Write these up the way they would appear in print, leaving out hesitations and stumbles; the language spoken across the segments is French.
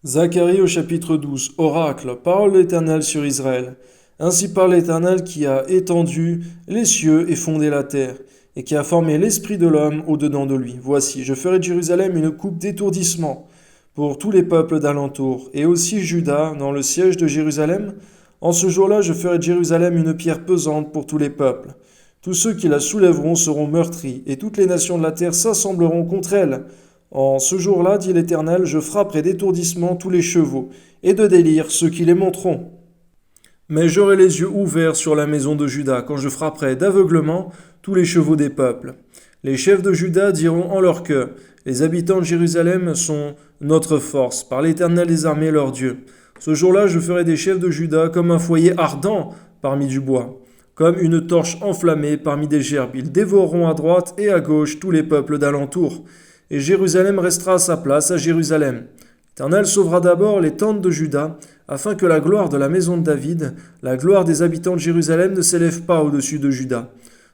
Zacharie au chapitre 12. Oracle, parole de l'Éternel sur Israël. Ainsi parle l'Éternel qui a étendu les cieux et fondé la terre, et qui a formé l'esprit de l'homme au-dedans de lui. Voici, je ferai de Jérusalem une coupe d'étourdissement pour tous les peuples d'alentour, et aussi Juda dans le siège de Jérusalem. En ce jour-là, je ferai de Jérusalem une pierre pesante pour tous les peuples. Tous ceux qui la soulèveront seront meurtris, et toutes les nations de la terre s'assembleront contre elle. En ce jour-là, dit l'Éternel, je frapperai d'étourdissement tous les chevaux, et de délire ceux qui les monteront. Mais j'aurai les yeux ouverts sur la maison de Juda, quand je frapperai d'aveuglement tous les chevaux des peuples. Les chefs de Juda diront en leur cœur, les habitants de Jérusalem sont notre force, par l'Éternel des armées leur Dieu. Ce jour-là, je ferai des chefs de Juda comme un foyer ardent parmi du bois, comme une torche enflammée parmi des gerbes. Ils dévoreront à droite et à gauche tous les peuples d'alentour. Et Jérusalem restera à sa place à Jérusalem. L'Éternel sauvera d'abord les tentes de Juda, afin que la gloire de la maison de David, la gloire des habitants de Jérusalem ne s'élève pas au-dessus de Juda.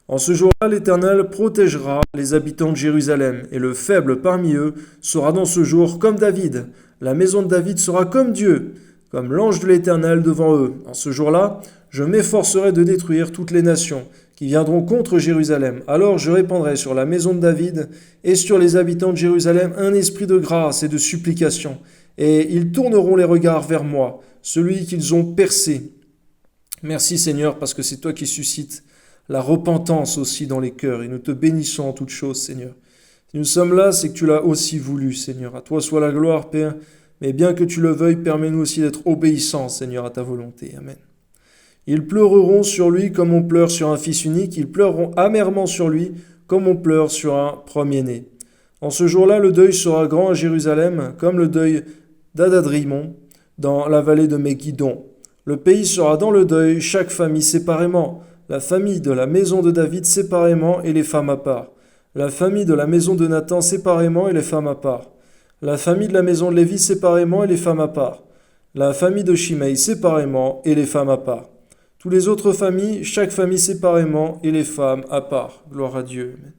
En ce jour-là, l'Éternel protégera les habitants de Jérusalem, et le faible parmi eux sera dans ce jour comme David. La maison de David sera comme Dieu, comme l'ange de l'Éternel devant eux. En ce jour-là, je m'efforcerai de détruire toutes les nations qui viendront contre Jérusalem. Alors je répandrai sur la maison de David et sur les habitants de Jérusalem un esprit de grâce et de supplication, et ils tourneront les regards vers moi, celui qu'ils ont percé. Merci Seigneur, parce que c'est toi qui suscites la repentance aussi dans les cœurs, et nous te bénissons en toutes choses, Seigneur. Si nous sommes là, c'est que tu l'as aussi voulu, Seigneur. À toi soit la gloire, Père, mais bien que tu le veuilles, permets-nous aussi d'être obéissants, Seigneur, à ta volonté. Amen. Ils pleureront sur lui comme on pleure sur un fils unique, ils pleureront amèrement sur lui comme on pleure sur un premier-né. En ce jour-là, le deuil sera grand à Jérusalem, comme le deuil d'Adadrimon dans la vallée de Megiddo. Le pays sera dans le deuil, chaque famille séparément, la famille de la maison de David séparément et les femmes à part, la famille de la maison de Nathan séparément et les femmes à part, la famille de la maison de Lévi séparément et les femmes à part, la famille de Shimei séparément et les femmes à part. Toutes les autres familles, chaque famille séparément et les femmes à part. Gloire à Dieu. Amen.